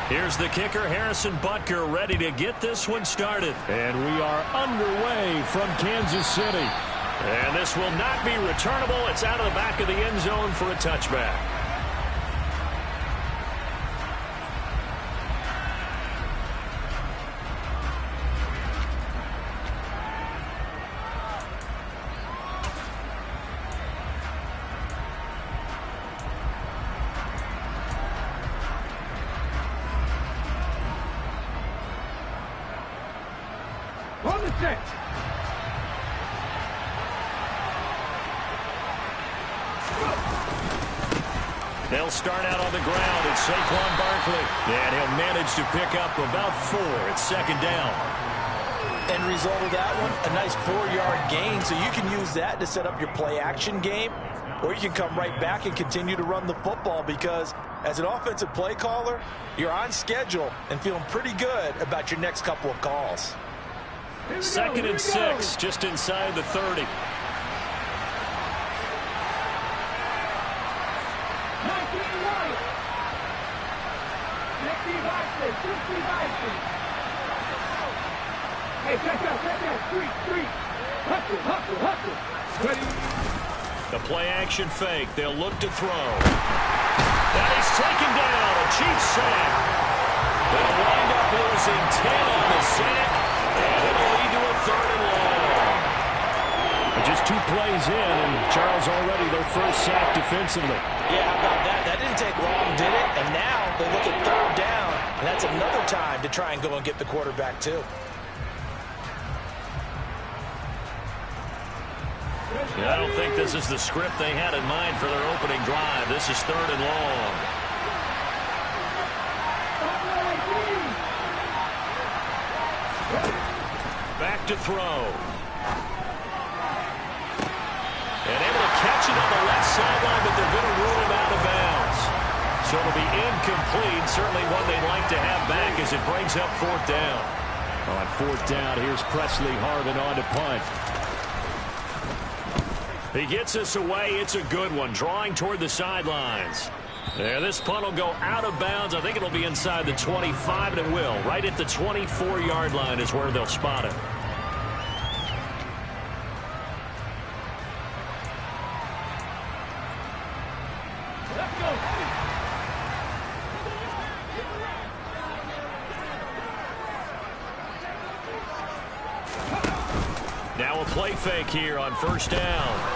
Here's the kicker, Harrison Butker, ready to get this one started. And we are underway from Kansas City. And this will not be returnable. It's out of the back of the end zone for a touchback. They'll start out on the ground. It's Saquon Barkley. And he'll manage to pick up about 4. It's second down. End result of that one, a nice 4-yard gain. So you can use that to set up your play-action game. Or you can come right back and continue to run the football because as an offensive play caller, you're on schedule and feeling pretty good about your next couple of calls. Second and 6, just inside the 30. The play-action fake. They'll look to throw. That is taken down. A Chiefs sack. They'll wind up losing 10 on the sack, and it'll lead to a 3rd and long. Just 2 plays in, and Charles already their first sack defensively. Yeah, how about that? That didn't take long, did it? And now they look at 3rd down, and that's another time to try and go and get the quarterback, too. I don't think this is the script they had in mind for their opening drive. This is 3rd and long. Back to throw. And able to catch it on the left sideline, but they're going to rule him out of bounds. So it'll be incomplete. Certainly one they'd like to have back as it brings up 4th down. On 4th down, here's Presley Harvin on to punt. He gets us away. It's a good one, drawing toward the sidelines. There, this punt will go out of bounds. I think it'll be inside the 25, and it will. Right at the 24-yard line is where they'll spot it. Now a play fake here on 1st down.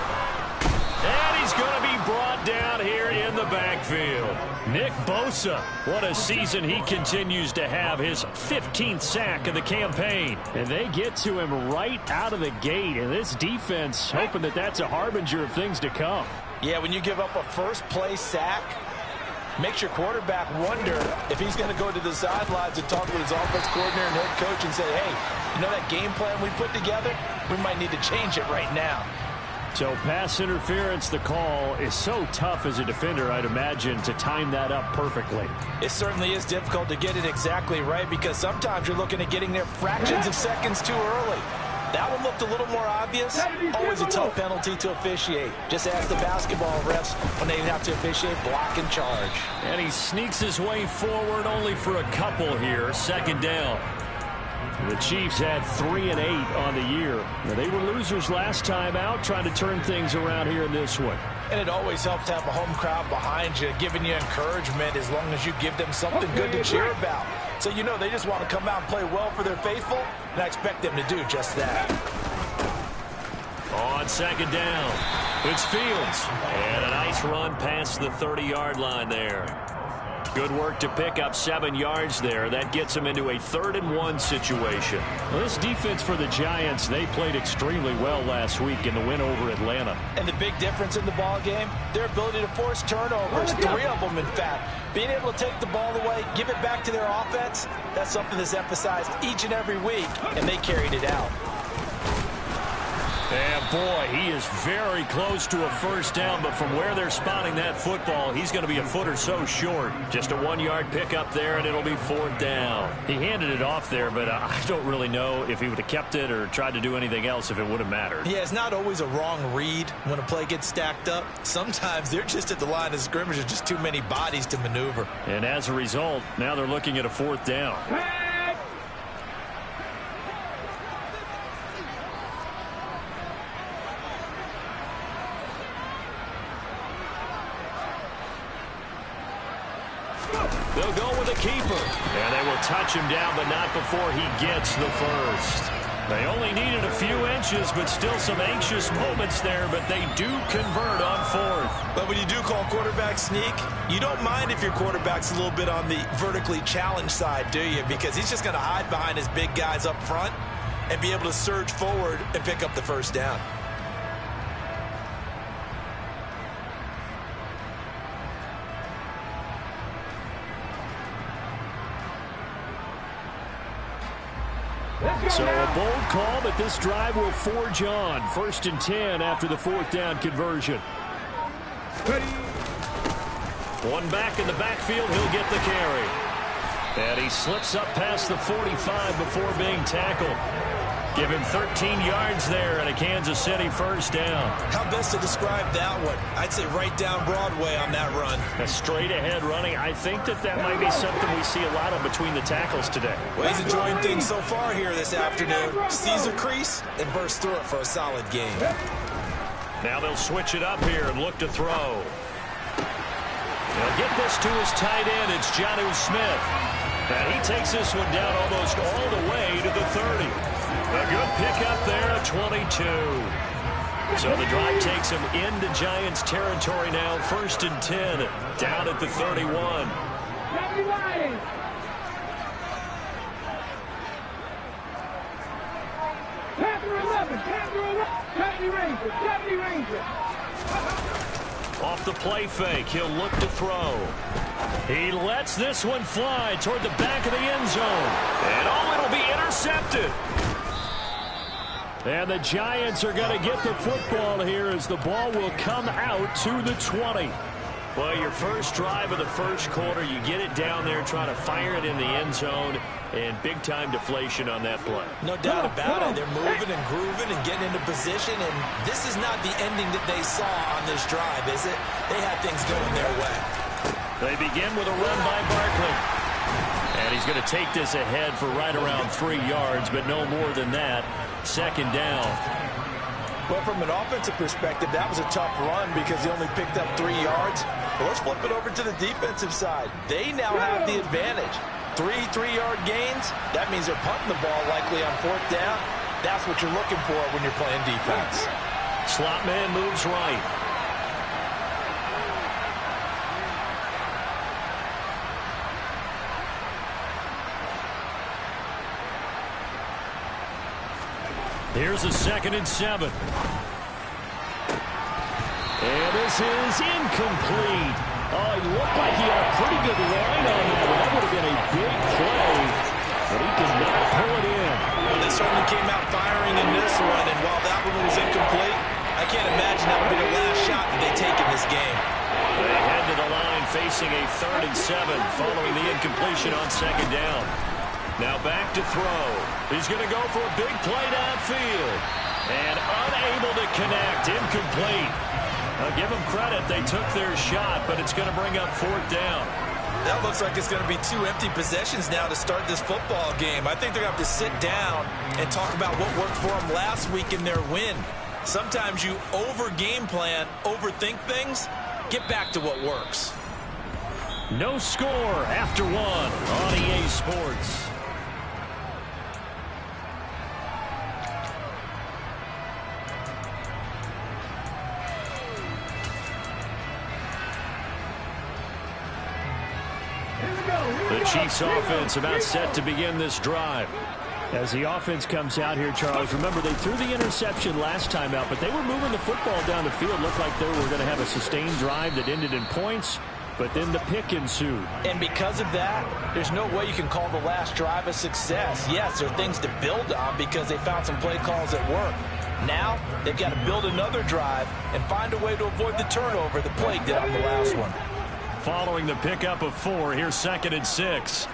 And he's going to be brought down here in the backfield. Nick Bosa, what a season he continues to have. His 15th sack of the campaign. And they get to him right out of the gate. And this defense hoping that that's a harbinger of things to come. Yeah, when you give up a first-play sack, makes your quarterback wonder if he's going to go to the sidelines and talk with his offense coordinator and head coach and say, hey, you know that game plan we put together? We might need to change it right now. So pass interference, the call is so tough as a defender, I'd imagine, to time that up perfectly. It certainly is difficult to get it exactly right because sometimes you're looking at getting there fractions of seconds too early. That one looked a little more obvious. Always a tough penalty to officiate. Just ask the basketball refs when they have to officiate block and charge. And he sneaks his way forward only for a couple here. 2nd down. The Chiefs had 3 and 8 on the year. Now, they were losers last time out, trying to turn things around here in this one. And it always helps to have a home crowd behind you, giving you encouragement as long as you give them something good to cheer about. So you know they just want to come out and play well for their faithful, and I expect them to do just that. On 2nd down, it's Fields. And a nice run past the 30-yard line there. Good work to pick up 7 yards there. That gets them into a 3rd and 1 situation. Well, this defense for the Giants, they played extremely well last week in the win over Atlanta. And the big difference in the ball game, their ability to force turnovers, 3 of them in fact. Being able to take the ball away, give it back to their offense, that's something that's emphasized each and every week, and they carried it out. And boy, he is very close to a first down, but from where they're spotting that football, he's going to be a foot or so short. Just a 1-yard pickup there, and it'll be 4th down. He handed it off there, but I don't really know if he would have kept it or tried to do anything else if it would have mattered. Yeah, it's not always a wrong read when a play gets stacked up. Sometimes they're just at the line of scrimmage. There's just too many bodies to maneuver. And as a result, now they're looking at a 4th down. They'll go with a keeper. And they will touch him down, but not before he gets the first. They only needed a few inches, but still some anxious moments there, but they do convert on 4th. But when you do call quarterback sneak, you don't mind if your quarterback's a little bit on the vertically challenged side, do you? Because he's just going to hide behind his big guys up front and be able to surge forward and pick up the first down. So a bold call, but this drive will forge on. 1st and 10 after the 4th down conversion. One back in the backfield, he'll get the carry. And he slips up past the 45 before being tackled. Give him 13 yards there and a Kansas City first down. How best to describe that one? I'd say right down Broadway on that run. A straight ahead running. I think that might be something we see a lot of between the tackles today. Well, he's enjoying things so far here this afternoon. Sees a crease and bursts through it for a solid game. Now they'll switch it up here and look to throw. They'll get this to his tight end. It's Jonnu Smith. And he takes this one down almost all the way to the 30. A good pickup there at 22. So the drive takes him into Giants territory now. 1st and 10 down at the 31. Off the play fake, he'll look to throw. He lets this one fly toward the back of the end zone. And it'll be intercepted. And the Giants are going to get the football here as the ball will come out to the 20. Well, your first drive of the first quarter, you get it down there, try to fire it in the end zone, and big-time deflation on that play. No doubt about it. They're moving and grooving and getting into position, and this is not the ending that they saw on this drive, is it? They had things going their way. They begin with a run by Barkley. And he's going to take this ahead for right around 3 yards, but no more than that. 2nd down. Well, from an offensive perspective, that was a tough run because he only picked up 3 yards. Well, let's flip it over to the defensive side. They now have the advantage. 3 3-yard gains. That means they're punting the ball likely on 4th down. That's what you're looking for when you're playing defense. Slot man moves right. Here's a 2nd and 7. And this is incomplete. Oh, it looked like he had a pretty good line on that one. That would have been a big play, but he could not pull it in. Well, they certainly came out firing in this one, and while that one was incomplete, I can't imagine that would be the last shot that they take in this game. They head to the line facing a 3rd and 7 following the incompletion on 2nd down. Now back to throw. He's going to go for a big play downfield. And unable to connect. Incomplete. I'll give them credit. They took their shot, but it's going to bring up 4th down. That looks like it's going to be 2 empty possessions now to start this football game. I think they're going to have to sit down and talk about what worked for them last week in their win. Sometimes you over-game plan, overthink things. Get back to what works. No score after 1 on EA Sports. The Chiefs offense about set to begin this drive. As the offense comes out here, Charles, remember they threw the interception last time out, but they were moving the football down the field. Looked like they were going to have a sustained drive that ended in points, but then the pick ensued. And because of that, there's no way you can call the last drive a success. Yes, there are things to build on because they found some play calls that work. Now they've got to build another drive and find a way to avoid the turnover that plagued it on the last one. Following the pickup of 4, here's 2nd and 6.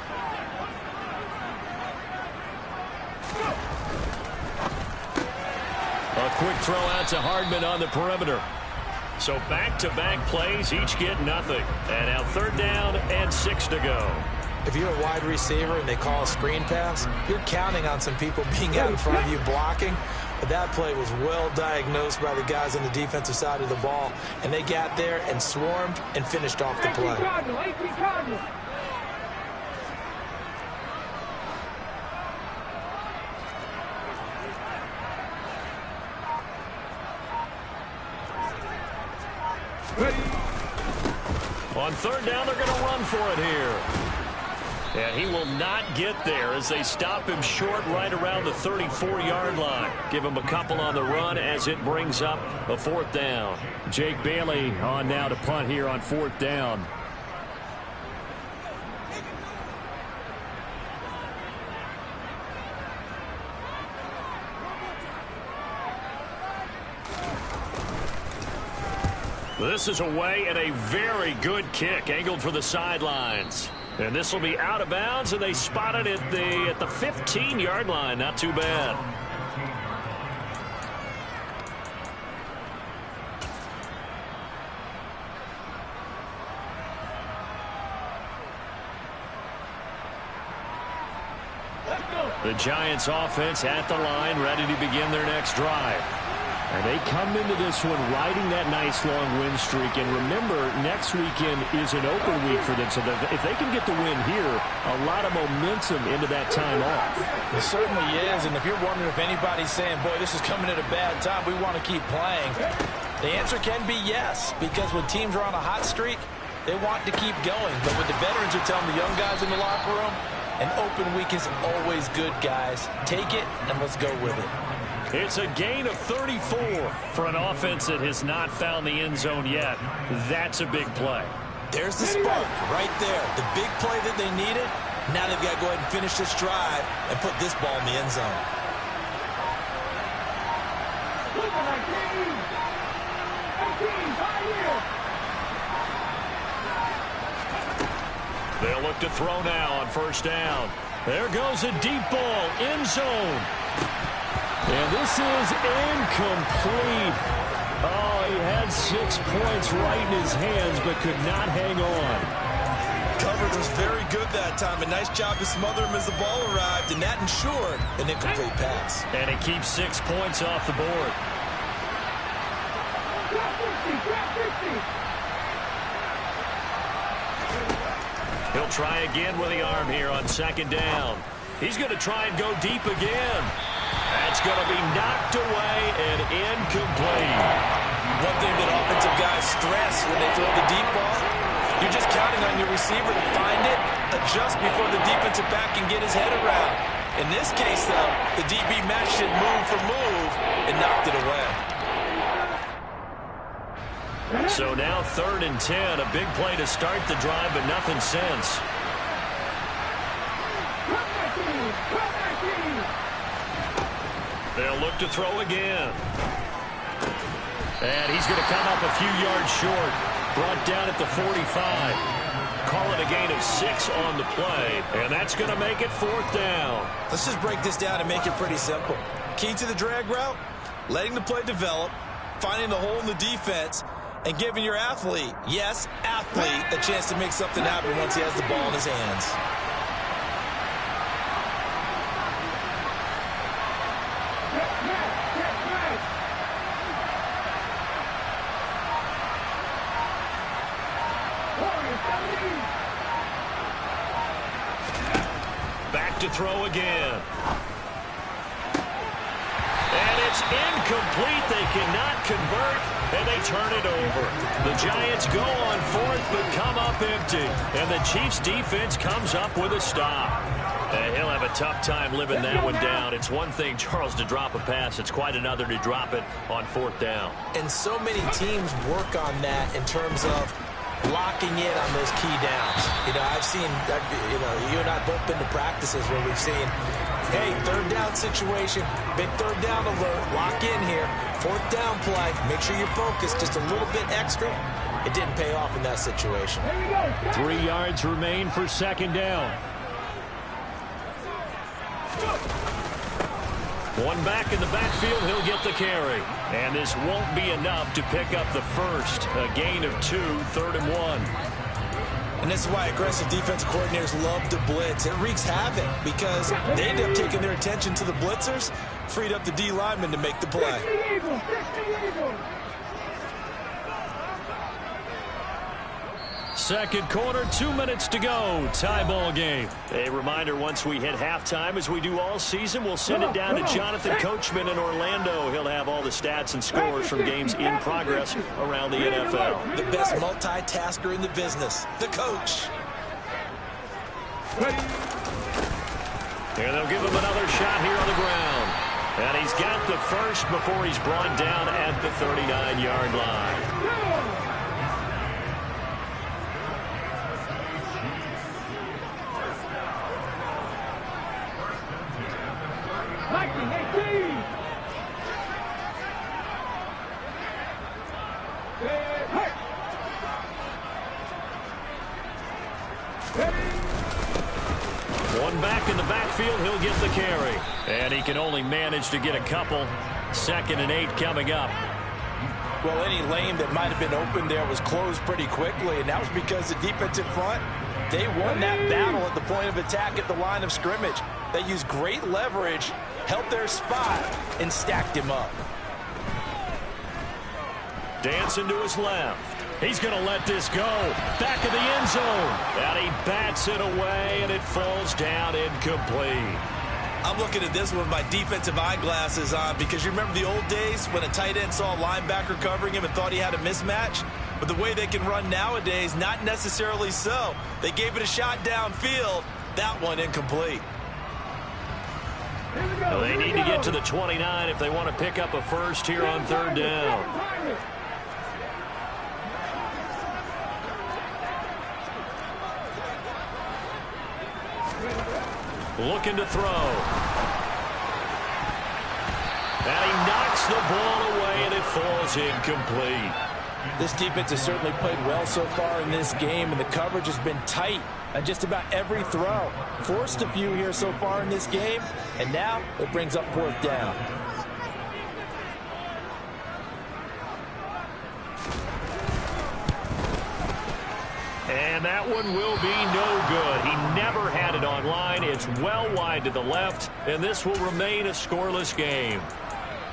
A quick throw out to Hardman on the perimeter. So back-to-back plays, each get nothing. And now 3rd down and 6 to go. If you're a wide receiver and they call a screen pass, you're counting on some people being out in front of you blocking. But that play was well diagnosed by the guys on the defensive side of the ball, and they got there and swarmed and finished off the play. On 3rd down, they're going to run for it here. And he will not get there as they stop him short right around the 34-yard line. Give him a couple on the run as it brings up a 4th down. Jake Bailey on now to punt here on 4th down. This is away and a very good kick angled for the sidelines. And this will be out of bounds, and they spot it at the 15-yard line. Not too bad. The Giants offense at the line, ready to begin their next drive. And they come into this one riding that nice long win streak. And remember, next weekend is an open week for them. So if they can get the win here, a lot of momentum into that time off. It certainly is. And if you're wondering if anybody's saying, boy, this is coming at a bad time, we want to keep playing, the answer can be yes. Because when teams are on a hot streak, they want to keep going. But what the veterans are telling the young guys in the locker room, an open week is always good, guys. Take it and let's go with it. It's a gain of 34 for an offense that has not found the end zone yet. That's a big play. There's the spark right there. The big play that they needed. Now they've got to go ahead and finish this drive and put this ball in the end zone. They'll look to throw now on 1st down. There goes a deep ball, end zone. And this is incomplete. Oh, he had 6 points right in his hands, but could not hang on. Coverage was very good that time. A nice job to smother him as the ball arrived, and that ensured an incomplete pass. And it keeps 6 points off the board. He'll try again with the arm here on 2nd down. He's going to try and go deep again. That's going to be knocked away and incomplete. One thing that offensive guys stress when they throw the deep ball, you're just counting on your receiver to find it, adjust before the defensive back can get his head around. In this case, though, the DB matched it move for move and knocked it away. So now 3rd and 10, a big play to start the drive, but nothing since. They'll look to throw again. And he's going to come up a few yards short. Brought down at the 45. Call it a gain of 6 on the play. And that's going to make it 4th down. Let's just break this down and make it pretty simple. Key to the drag route, letting the play develop, finding the hole in the defense, and giving your athlete, yes, athlete, a chance to make something happen once he has the ball in his hands. Back to throw again. And it's incomplete. They cannot convert, and they turn it over. The Giants go on 4th, but come up empty. And the Chiefs' defense comes up with a stop. And he'll have a tough time living that one down. It's one thing, Charles, to drop a pass. It's quite another to drop it on 4th down. And so many teams work on that in terms of locking in on those key downs. You know, I've seen, you know, you and I both been to practices where we've seen Hey, third down situation. Big third down alert. Lock in here. Fourth down play. Make sure you're focused just a little bit extra. It didn't pay off in that situation. 3 yards remain for second down. One back in the backfield, he'll get the carry. And this won't be enough to pick up the first. A gain of 2, 3rd and 1. And this is why aggressive defensive coordinators love to blitz. It wreaks havoc because they end up taking their attention to the blitzers, freed up the D lineman to make the play. Second quarter, 2 minutes to go. Tie ball game. A reminder, once we hit halftime, as we do all season, we'll send it down to Jonathan Coachman in Orlando. He'll have all the stats and scores from games in progress around the NFL. The best multitasker in the business, the coach. Here they'll give him another shot here on the ground. And he's got the first before he's brought down at the 39-yard line. One back in the backfield, he'll get the carry. And he can only manage to get a couple. 2nd and 8 coming up. Well, any lane that might have been open there was closed pretty quickly, and that was because the defensive front, they won that battle at the point of attack at the line of scrimmage. They used great leverage, held their spot, and stacked him up. Dancing to his left. He's going to let this go. Back of the end zone. And he bats it away, and it falls down incomplete. I'm looking at this one with my defensive eyeglasses on because you remember the old days when a tight end saw a linebacker covering him and thought he had a mismatch? But the way they can run nowadays, not necessarily so. They gave it a shot downfield. That one incomplete. Well, they need to get to the 29 if they want to pick up a first here on 3rd down. Looking to throw. And he knocks the ball away, and it falls incomplete. This defense has certainly played well so far in this game, and the coverage has been tight on just about every throw. Forced a few here so far in this game, and now it brings up 4th down. And that one will be no good. He never had it on line. It's well wide to the left, and this will remain a scoreless game.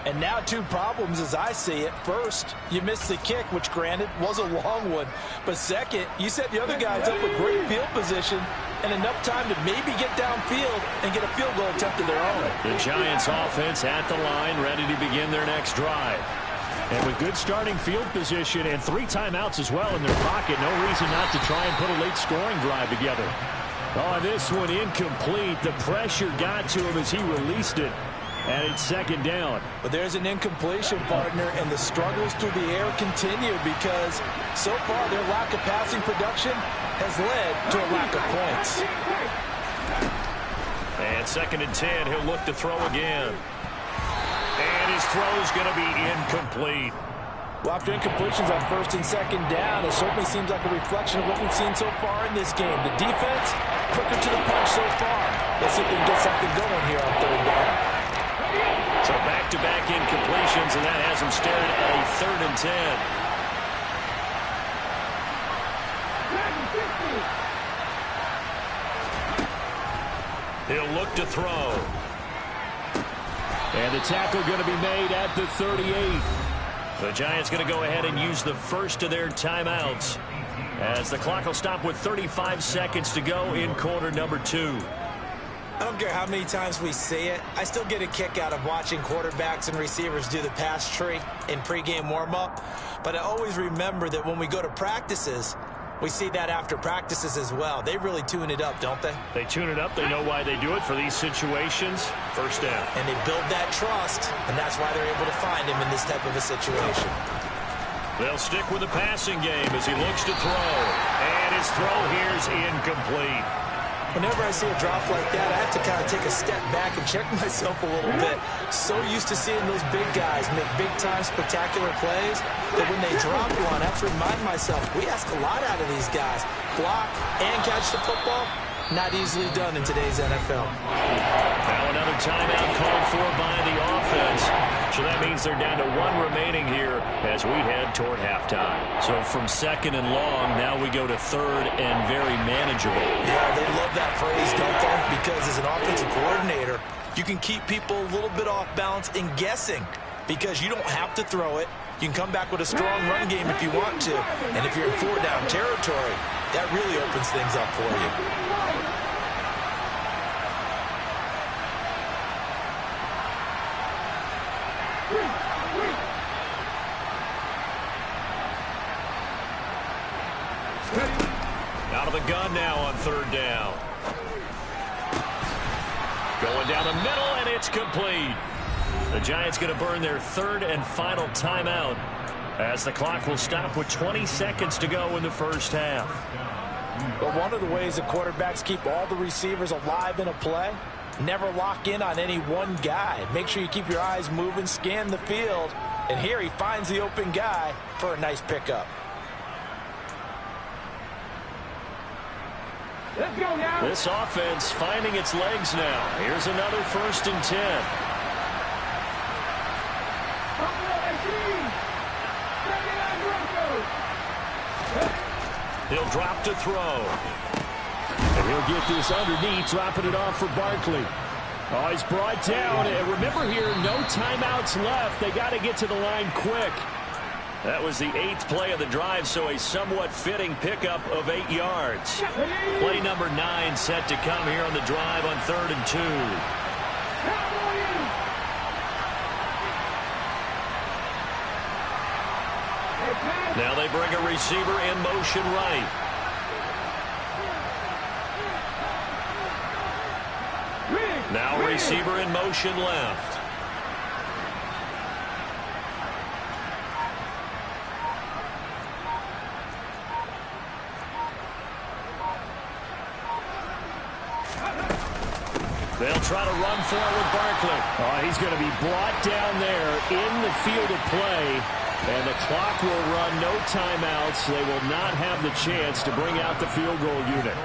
And now 2 problems as I see it. First, you missed the kick, which granted was a long one. But second, you set the other guys up with great field position and enough time to maybe get downfield and get a field goal attempt of their own. The Giants offense at the line, ready to begin their next drive. And with good starting field position and 3 timeouts as well in their pocket, no reason not to try and put a late scoring drive together. Oh, this one incomplete. The pressure got to him as he released it. And it's 2nd down. But there's an incompletion, partner, and the struggles through the air continue because so far their lack of passing production has led to a lack of points. And 2nd and 10, he'll look to throw again. And his throw's going to be incomplete. Well, after incompletions on 1st and 2nd down, it certainly seems like a reflection of what we've seen so far in this game. The defense, quicker to the punch so far. Let's see if they can get something going here on 3rd down. So back-to-back incompletions, and that has him staring at a 3rd and 10. He'll look to throw. And the tackle going to be made at the 38. The Giants going to go ahead and use the first of their timeouts as the clock will stop with 35 seconds to go in quarter number 2. I don't care how many times we see it. I still get a kick out of watching quarterbacks and receivers do the pass tree in pregame warm-up. But I always remember that when we go to practices, we see that after practices as well. They really tune it up, don't they? They tune it up. They know why they do it for these situations. First down. And they build that trust, and that's why they're able to find him in this type of a situation. They'll stick with the passing game as he looks to throw. And his throw here is incomplete. Whenever I see a drop like that, I have to kind of take a step back and check myself a little bit. So used to seeing those big guys make big-time spectacular plays that when they drop one, I have to remind myself, we ask a lot out of these guys. Block and catch the football, not easily done in today's NFL. Now another timeout called for by the offense. So that means they're down to 1 remaining here as we head toward halftime. So from 2nd and long, now we go to 3rd and very manageable. Yeah, they love that phrase, don't they? Because as an offensive coordinator, you can keep people a little bit off balance and guessing because you don't have to throw it. You can come back with a strong run game if you want to. And if you're in 4-down territory, that really opens things up for you. Out of the gun now on 3rd down. Going down the middle, and it's complete. The Giants going to burn their 3rd and final timeout as the clock will stop with 20 seconds to go in the first half. But one of the ways that quarterbacks keep all the receivers alive in a play, never lock in on any one guy. Make sure you keep your eyes moving, scan the field, and here he finds the open guy for a nice pickup. Let's go now. This offense finding its legs now. Here's another 1st and 10. He'll drop to throw. And he'll get this underneath, dropping it off for Barkley. Oh, he's brought down. And remember here, no timeouts left. They got to get to the line quick. That was the 8th play of the drive, so a somewhat fitting pickup of 8 yards. Play number 9 set to come here on the drive on 3rd and 2. Now they bring a receiver in motion right. Now receiver in motion left. They'll try to run for it with Barkley. Oh, he's going to be brought down there in the field of play. And the clock will run, no timeouts. They will not have the chance to bring out the field goal unit.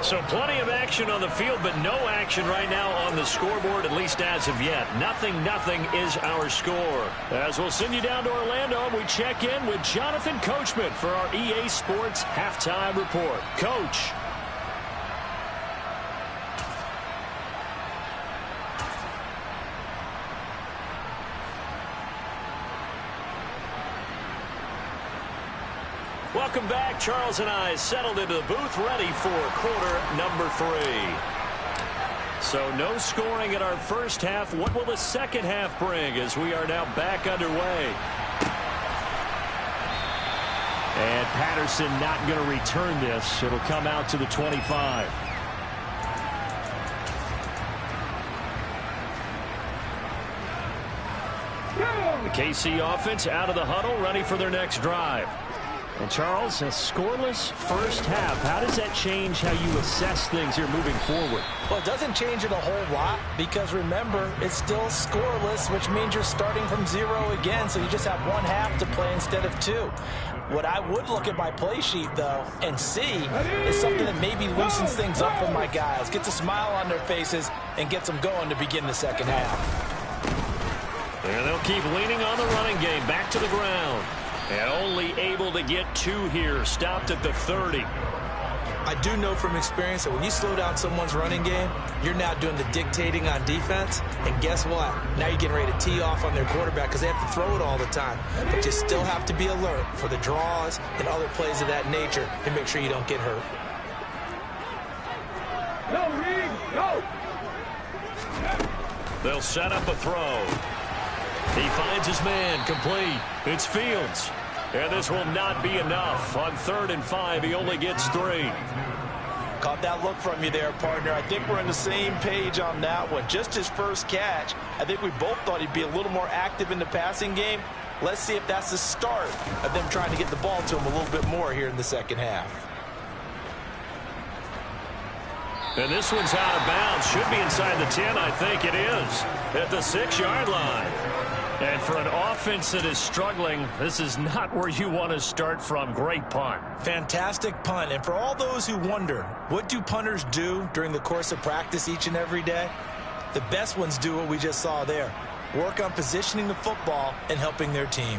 So plenty of action on the field, but no action right now on the scoreboard, at least as of yet. 0-0 is our score. As we'll send you down to Orlando, we check in with Jonathan Coachman for our EA Sports Halftime Report. Coach. Welcome back. Charles and I settled into the booth, ready for quarter number 3. So no scoring in our first half. What will the second half bring as we are now back underway? And Patterson not going to return this. It'll come out to the 25. The KC offense out of the huddle, ready for their next drive. And Charles, a scoreless first half. How does that change how you assess things here moving forward? Well, it doesn't change it a whole lot because remember, it's still scoreless, which means you're starting from 0 again, so you just have 1 half to play instead of 2. What I would look at my play sheet, though, and see is something that maybe loosens things up for my guys, gets a smile on their faces, and gets them going to begin the second half. And they'll keep leaning on the running game, back to the ground. And only able to get 2 here, stopped at the 30. I do know from experience that when you slow down someone's running game, you're now doing the dictating on defense. And guess what? Now you're getting ready to tee off on their quarterback because they have to throw it all the time. But you still have to be alert for the draws and other plays of that nature and make sure you don't get hurt. Go, Reed, go! They'll set up a throw. He finds his man, complete. It's Fields. And this will not be enough. On 3rd and 5, he only gets 3. Caught that look from you there, partner. I think we're on the same page on that one. Just his first catch. I think we both thought he'd be a little more active in the passing game. Let's see if that's the start of them trying to get the ball to him a little bit more here in the second half. And this one's out of bounds. Should be inside the 10, I think it is. At the 6-yard line. And for an offense that is struggling, this is not where you want to start from. Great punt. Fantastic punt. And for all those who wonder, what do punters do during the course of practice each and every day? The best ones do what we just saw there. Work on positioning the football and helping their team.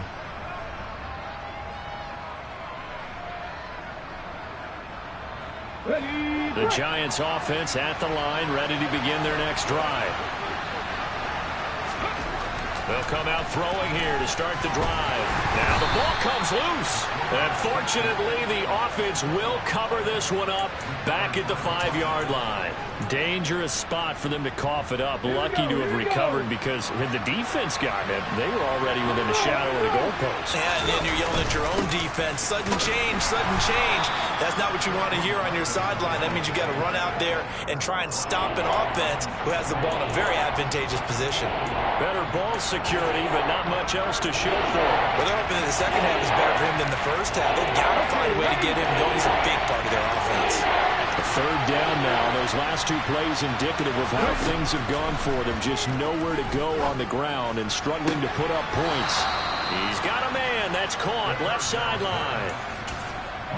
The Giants offense at the line, ready to begin their next drive. They'll come out throwing here to start the drive. Now the ball comes loose. And fortunately, the offense will cover this one up back at the 5-yard line. Dangerous spot for them to cough it up. Lucky to have recovered because had the defense gotten it, they were already within the shadow of the goalpost. Yeah, and then you're yelling at your own defense. Sudden change, sudden change. That's not what you want to hear on your sideline. That means you got to run out there and try and stop an offense who has the ball in a very advantageous position. Better ball security, but not much else to show for it. Well, they're hoping that the second half is better for him than the first half. They've got to find a way to get him going. He's a big part of their offense. A 3rd down now. Those last 2 plays indicative of how things have gone for them. Just nowhere to go on the ground and struggling to put up points. He's got a man. That's caught. Left sideline.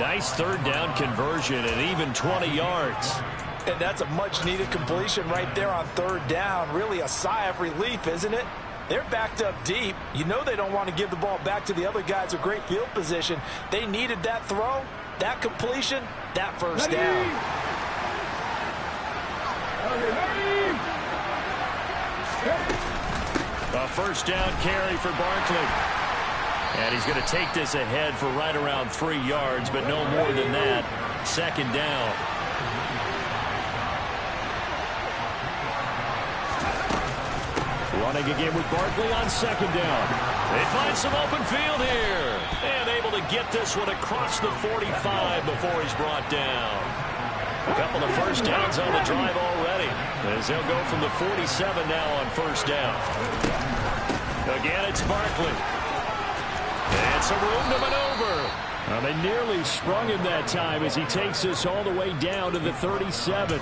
Nice 3rd down conversion and even 20 yards. And that's a much-needed completion right there on 3rd down. Really a sigh of relief, isn't it? They're backed up deep. You know they don't want to give the ball back to the other guys with great field position. They needed that throw, that completion, that 1st down. A 1st down carry for Barkley. And he's going to take this ahead for right around 3 yards, but no more than that. 2nd down. Running again with Barkley on 2nd down. They find some open field here. And able to get this one across the 45 before he's brought down. A couple of 1st downs on the drive already. As they'll go from the 47 now on 1st down. Again, it's Barkley. And some room to maneuver. They nearly sprung him that time as he takes this all the way down to the 37.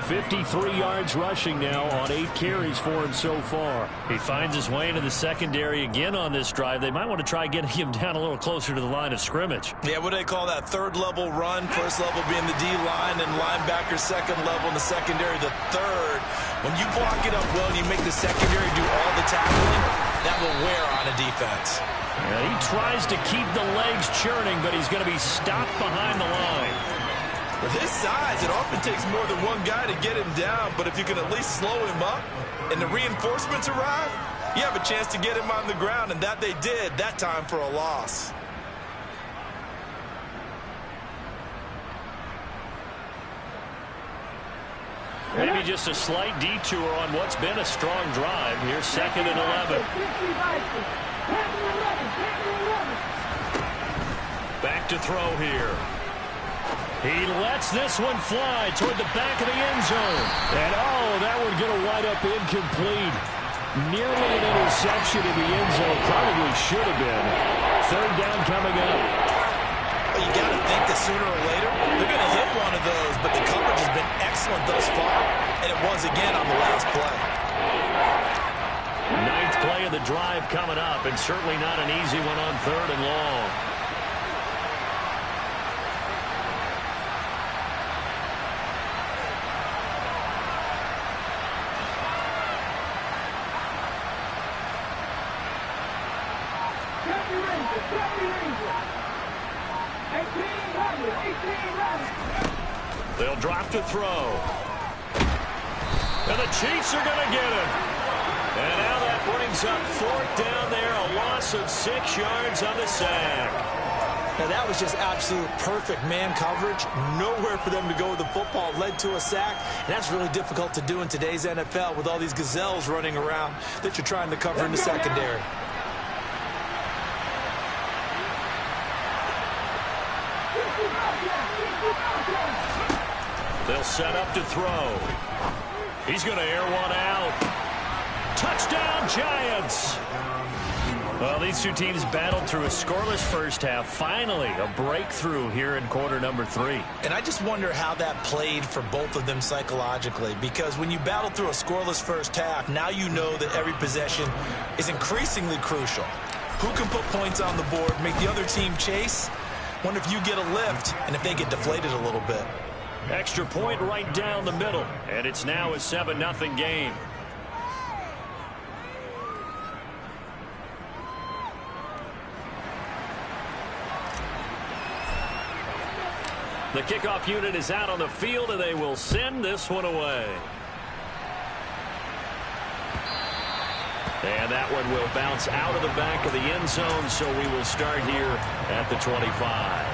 53 yards rushing now on 8 carries for him so far. He finds his way into the secondary again on this drive. They might want to try getting him down a little closer to the line of scrimmage. Yeah, what do they call that? 3rd level run. 1st level being the D-line and linebacker 2nd level and the secondary the 3rd. When you block it up well and you make the secondary do all the tackling, that will wear on a defense. And he tries to keep the legs churning, but he's going to be stopped behind the line. With his size, it often takes more than one guy to get him down, but if you can at least slow him up and the reinforcements arrive, you have a chance to get him on the ground, and that they did that time for a loss. Maybe just a slight detour on what's been a strong drive. Here's 2nd and 11. Back to throw here. He lets this one fly toward the back of the end zone. And, that one going to wind up incomplete. Nearly an interception in the end zone. Probably should have been. 3rd down coming up. Well, you got to think that sooner or later they're going to hit one of those, but the coverage has been excellent thus far, and it was again on the last play. 9th play of the drive coming up, and certainly not an easy one on 3rd and long. They'll drop to throw. And the Chiefs are going to get him. And now that brings up 4th down there, a loss of 6 yards on the sack. Now that was just absolute perfect man coverage. Nowhere for them to go with the football. Led to a sack. And that's really difficult to do in today's NFL with all these gazelles running around that you're trying to cover in the secondary. They'll set up to throw. He's going to air one out. Touchdown, Giants. Well, these two teams battled through a scoreless first half. Finally, a breakthrough here in quarter number 3. And I just wonder how that played for both of them psychologically, because when you battle through a scoreless first half, now you know that every possession is increasingly crucial. Who can put points on the board, make the other team chase? Wonder if you get a lift and if they get deflated a little bit. Extra point right down the middle, and it's now a 7-0 game. The kickoff unit is out on the field, and they will send this one away. And that one will bounce out of the back of the end zone, so we will start here at the 25.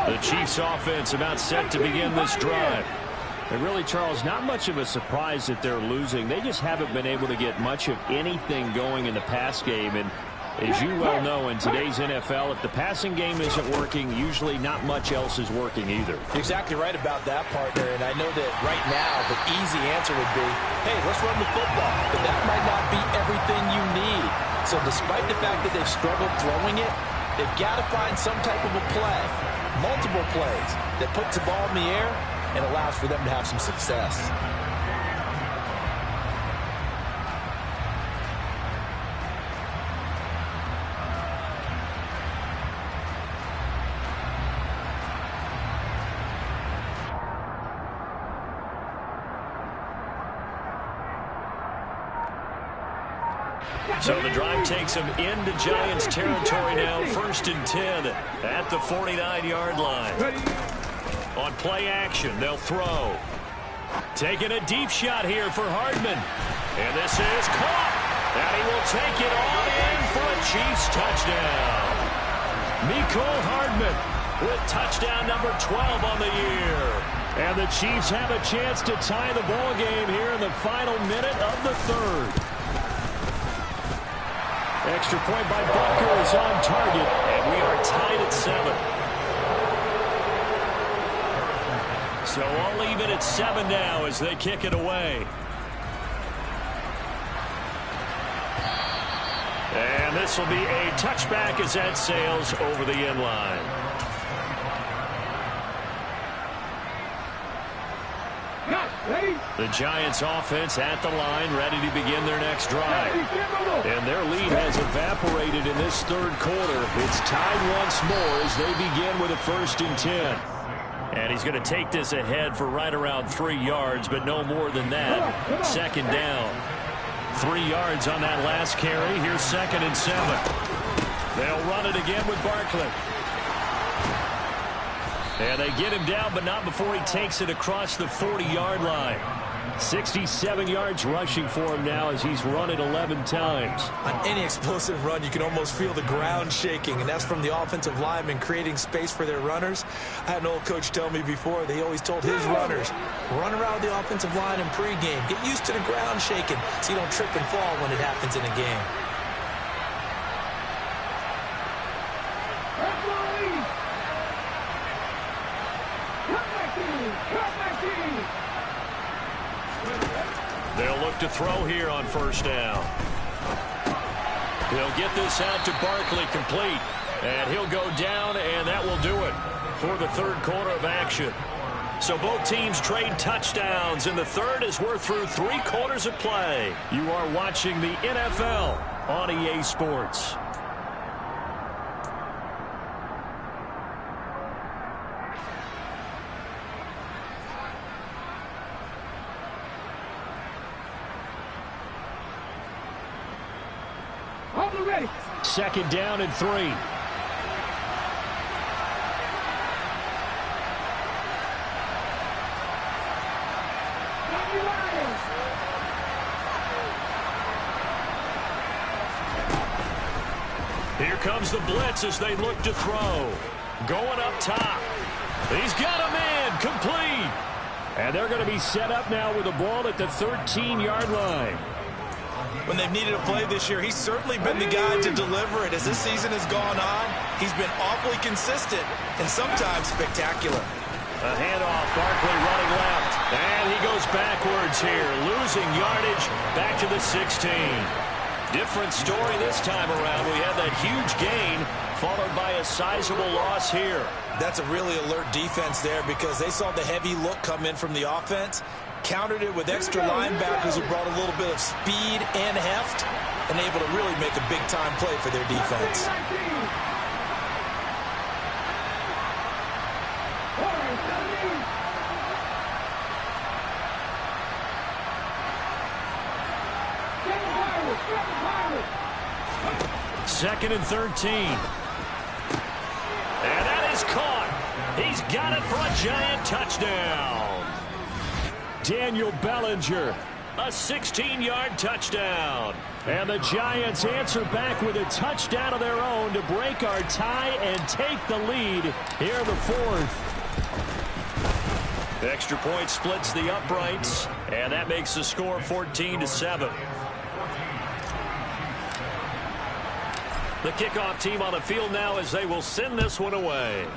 The Chiefs offense about set to begin this drive. And really, Charles, not much of a surprise that they're losing. They just haven't been able to get much of anything going in the pass game. And as you well know, in today's NFL, if the passing game isn't working, usually not much else is working either. You're exactly right about that, partner. And I know that right now the easy answer would be, hey, let's run the football. But that might not be everything you need. So despite the fact that they've struggled throwing it, they've got to find some type of a play, multiple plays, that puts the ball in the air and allows for them to have some success. So the drive takes them into Giants territory now, 1st and 10 at the 49-yard line. On play action, they'll throw. Taking a deep shot here for Hardman. And this is caught. And he will take it on in for a Chiefs touchdown. Mecole Hardman with touchdown number 12 on the year. And the Chiefs have a chance to tie the ball game here in the final minute of the 3rd. Extra point by Butker is on target, and we are tied at 7. So all even at 7 now as they kick it away. And this will be a touchback as that sails over the end line. The Giants offense at the line, ready to begin their next drive. And their lead has evaporated in this 3rd quarter. It's tied once more as they begin with a 1st and 10. And he's going to take this ahead for right around 3 yards, but no more than that. 2nd down. 3 yards on that last carry. Here's 2nd and 7. They'll run it again with Barkley. And they get him down, but not before he takes it across the 40-yard line. 67 yards rushing for him now as he's run it 11 times. On any explosive run, you can almost feel the ground shaking, and that's from the offensive linemen creating space for their runners. I had an old coach tell me before, they always told his runners, run around the offensive line in pregame. Get used to the ground shaking so you don't trip and fall when it happens in a game. They'll look to throw here on 1st down. He'll get this out to Barkley, complete. And he'll go down, and that will do it for the 3rd quarter of action. So both teams trade touchdowns, and the 3rd as we're through 3 quarters of play. You are watching the NFL on EA Sports. Ready. 2nd down and 3. Here comes the blitz as they look to throw. Going up top. He's got him in. Complete. And they're going to be set up now with the ball at the 13-yard line. When they've needed a play this year, he's certainly been the guy to deliver it. As this season has gone on, he's been awfully consistent and sometimes spectacular. A handoff, Barkley running left. And he goes backwards here, losing yardage back to the 16. Different story this time around. We had that huge gain followed by a sizable loss here. That's a really alert defense there because they saw the heavy look come in from the offense, countered it with extra linebackers who brought a little bit of speed and heft, and able to really make a big-time play for their defense. Second and 13. And that is caught. He's got it for a giant touchdown. Daniel Bellinger, a 16-yard touchdown. And the Giants answer back with a touchdown of their own to break our tie and take the lead here in the fourth. Extra point splits the uprights, and that makes the score 14-7. The kickoff team on the field now as they will send this one away.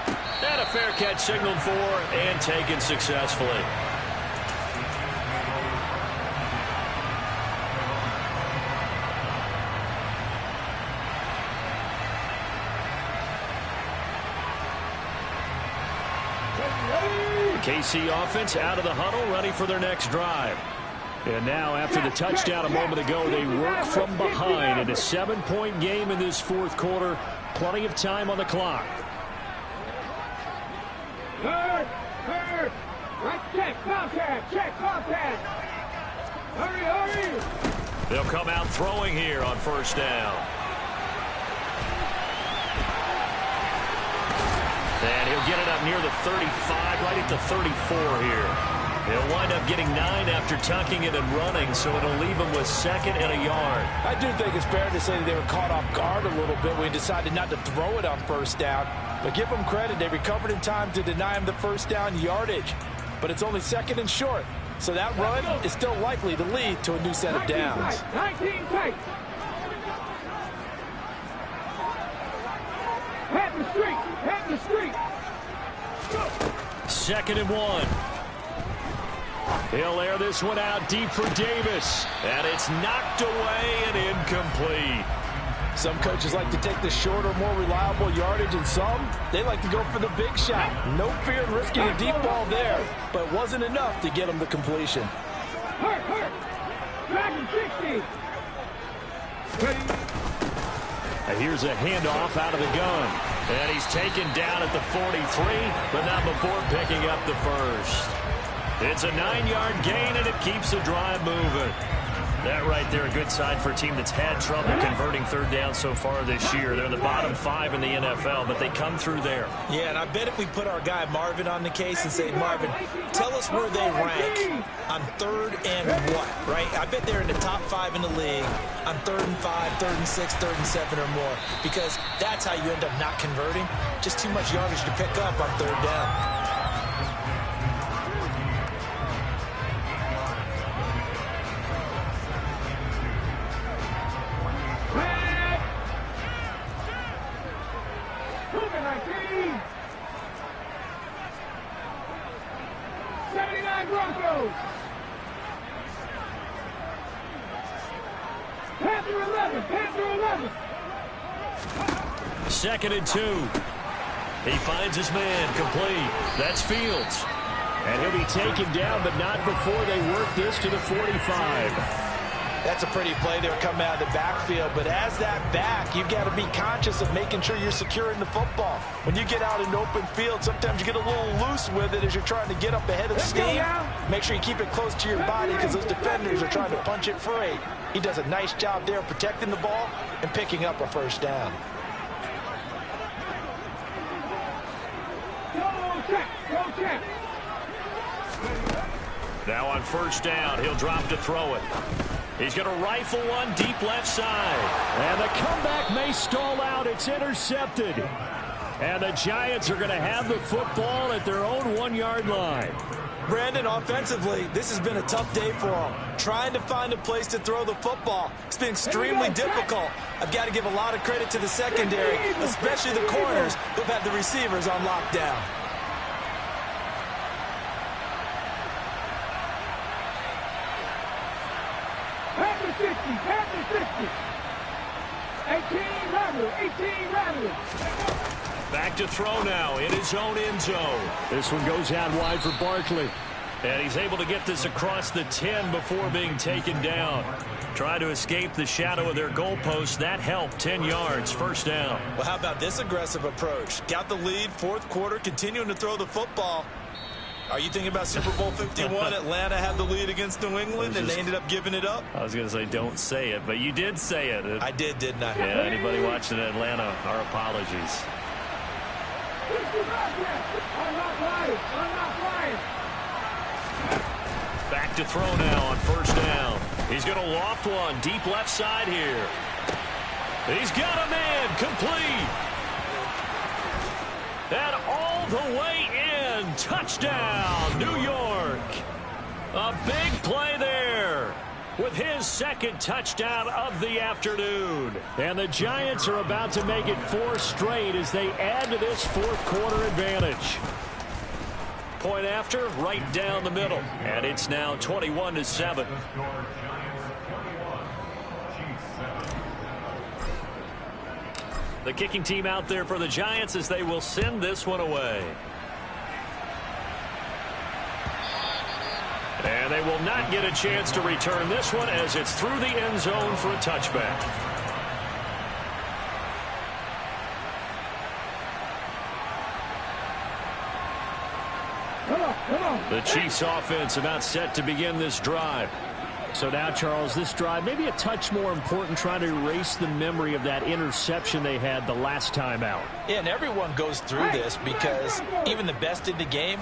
And a fair catch signaled for and taken successfully. KC offense out of the huddle, ready for their next drive. And now, after the touchdown a moment ago, they work from behind in a 7-point game in this fourth quarter. Plenty of time on the clock. Check contact. Hurry. They'll come out throwing here on first down. And he'll get it up near the 35, right at the 34 here. He'll wind up getting 9 after tucking it and running, so it'll leave him with second and a yard. I do think it's fair to say that they were caught off guard a little bit when he decided not to throw it on first down. But give them credit, they recovered in time to deny him the first down yardage. But it's only second and short, so that run is still likely to lead to a new set of downs. 19 tight. Head the street. Second and 1. He'll air this one out deep for Davis. And it's knocked away and incomplete. Some coaches like to take the shorter, more reliable yardage, and some, they like to go for the big shot. No fear in risking a deep ball there, but it wasn't enough to get him the completion. Hurt. Dragon 60. And here's a handoff out of the gun. And he's taken down at the 43, but not before picking up the first. It's a 9-yard gain, and it keeps the drive moving. That right there, a good sign for a team that's had trouble converting third down so far this year. They're in the bottom 5 in the NFL, but they come through there. Yeah, and I bet if we put our guy Marvin on the case and say, Marvin, tell us where they rank on third and what, right? I bet they're in the top 5 in the league on 3rd and 5, 3rd and 6, 3rd and 7 or more, because that's how you end up not converting. Just too much yardage to pick up on third down. Second and 2. He finds his man complete. That's Fields. And he'll be taken down, but not before they work this to the 45. That's a pretty play there coming out of the backfield, but as that back, you've got to be conscious of making sure you're securing the football. When you get out in open field, sometimes you get a little loose with it as you're trying to get up ahead of steam. Make sure you keep it close to your body because those defenders are trying to punch it free. He does a nice job there protecting the ball and picking up a first down. Now on first down, he'll drop to throw it. He's going to rifle one deep left side. And the comeback may stall out. It's intercepted. And the Giants are going to have the football at their own 1-yard line. Brandon, offensively, this has been a tough day for them. Trying to find a place to throw the football. It's been extremely difficult. I've got to give a lot of credit to the secondary, especially the corners who've had the receivers on lockdown. 50, tap the 50. 18 rattle, 18 rattle. Back to throw now in his own end zone. This one goes out wide for Barkley. And he's able to get this across the 10 before being taken down. Try to escape the shadow of their goalpost. That helped. 10 yards, first down. Well, how about this aggressive approach? Got the lead, fourth quarter, continuing to throw the football. Are you thinking about Super Bowl 51? Atlanta had the lead against New England, and they ended up giving it up? I was going to say don't say it, but you did say it. I did, didn't I? Yeah, anybody watching Atlanta, our apologies. I'm not lying. I'm not lying. Back to throw now on first down. He's going to loft one deep left side here. He's got a man complete. And all the way in. Touchdown, New York. A big play there with his second touchdown of the afternoon. And the Giants are about to make it 4 straight as they add to this fourth quarter advantage. Point after, right down the middle. And it's now 21-7. The kicking team out there for the Giants as they will send this one away. And they will not get a chance to return this one as it's through the end zone for a touchback. The Chiefs offense about set to begin this drive. So now, Charles, this drive maybe a touch more important, trying to erase the memory of that interception they had the last time out. Yeah, and everyone goes through this because even the best in the game,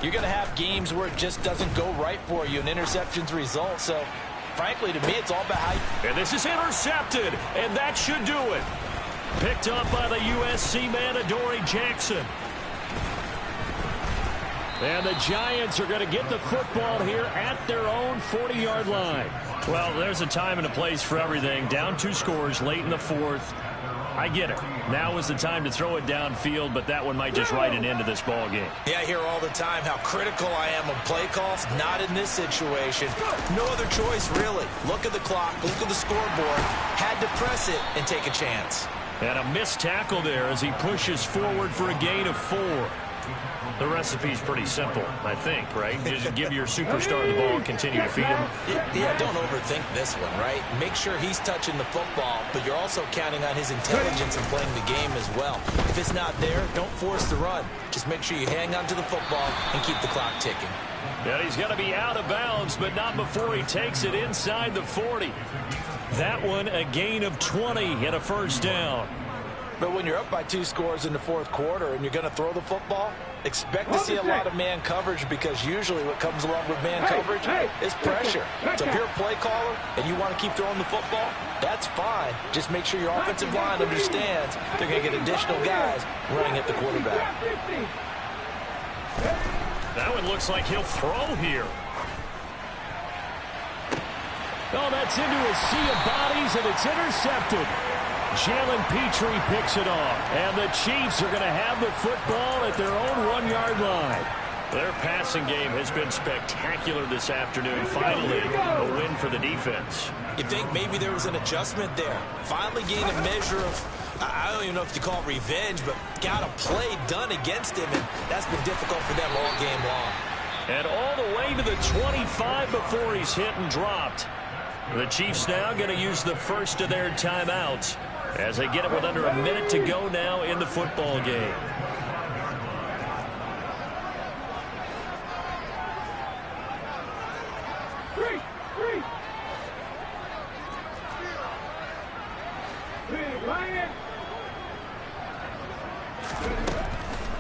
you're going to have games where it just doesn't go right for you and interceptions result. So, frankly, to me, it's all about how. And this is intercepted, and that should do it. Picked up by the USC man, Adoree Jackson. And the Giants are going to get the football here at their own 40-yard line. Well, there's a time and a place for everything. Down 2 scores late in the fourth. I get it. Now is the time to throw it downfield, but that one might just write an end to this ball game. Yeah, I hear all the time how critical I am of play calls. Not in this situation. No other choice, really. Look at the clock. Look at the scoreboard. Had to press it and take a chance. And a missed tackle there as he pushes forward for a gain of 4. The recipe's pretty simple, I think, right? Just give your superstar the ball and continue to feed him. Yeah, don't overthink this one, right? Make sure he's touching the football, but you're also counting on his intelligence in playing the game as well. If it's not there, don't force the run. Just make sure you hang on to the football and keep the clock ticking. Yeah, he's going to be out of bounds, but not before he takes it inside the 40. That one a gain of 20 and a first down. But when you're up by 2 scores in the fourth quarter and you're going to throw the football, expect to see a lot of man coverage because usually what comes along with man coverage is pressure. So if you're a play caller and you want to keep throwing the football, that's fine. Just make sure your offensive line understands they're going to get additional guys running at the quarterback. That one looks like he'll throw here. Oh, that's into a sea of bodies, and it's intercepted. Jalen Petrie picks it off, and the Chiefs are going to have the football at their own 1-yard line. Their passing game has been spectacular this afternoon. Finally, a win for the defense. You think maybe there was an adjustment there. Finally gained a measure of, I don't even know if you call it revenge, but got a play done against him, and that's been difficult for them all game long. And all the way to the 25 before he's hit and dropped. The Chiefs now going to use the first of their timeouts as they get it with under a minute to go now in the football game.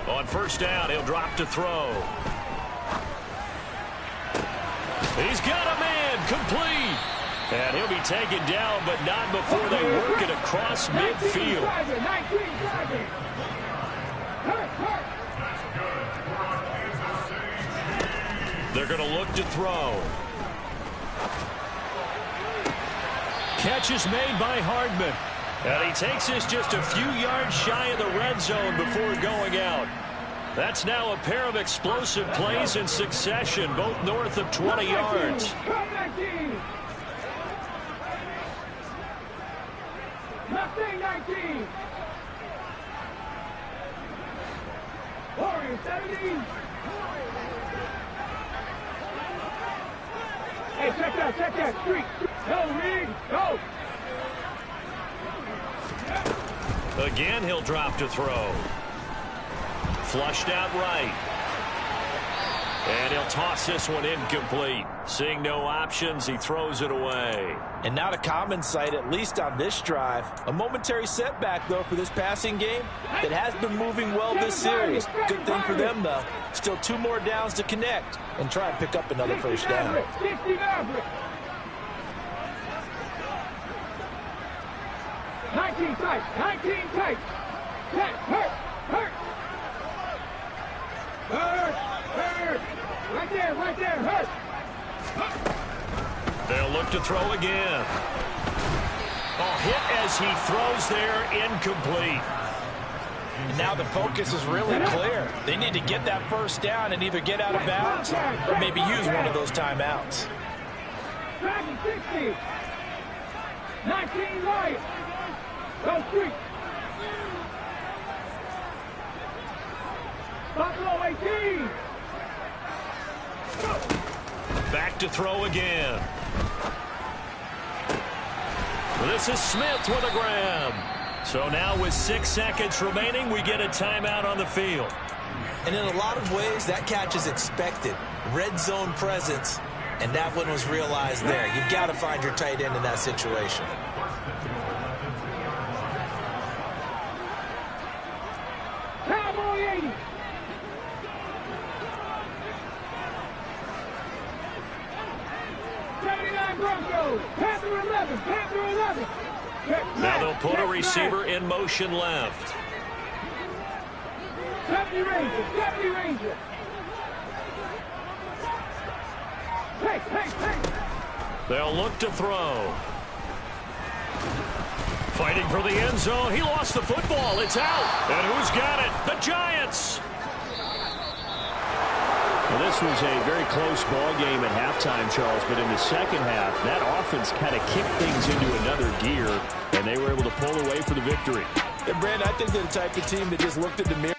On first down, he'll drop to throw. He's got a man complete. And he'll be taken down, but not before they work it across midfield. They're going to look to throw. Catch is made by Hardman. And he takes this just a few yards shy of the red zone before going out. That's now a pair of explosive plays in succession, both north of 20 yards. Mustang 19. Warrior 70. Hey, check that, street. Go, Reed, go. Again, he'll drop to throw. Flushed out right. And he'll toss this one incomplete. Seeing no options, he throws it away. And not a common sight, at least on this drive. A momentary setback, though, for this passing game that has been moving well this series. Good thing for them, though. Still 2 more downs to connect and try and pick up another first down. 60 Maverick. 19 tight. Hurt. Right there, hurt. They'll look to throw again. Oh, hit as he throws there, incomplete. And now the focus is really clear. They need to get that first down and either get out of bounds or maybe use one of those timeouts. Dragon 60. 19 right. Go street. Buffalo 18. Back to throw again. This is Smith with a grab. So now with 6 seconds remaining, we get a timeout on the field. And in a lot of ways, that catch is expected. Red zone presence, and that one was realized there. You've got to find your tight end in that situation. Cowboy 80. Broncos, Panther 11. Now they'll put a receiver in motion left. 70 Ranger. Hey. They'll look to throw. Fighting for the end zone. He lost the football. It's out. And who's got it? The Giants. Well, this was a very close ball game at halftime, Charles, but in the second half, that offense kind of kicked things into another gear, and they were able to pull away for the victory. And, Brandon, I think they're the type of team that just looked at the mirror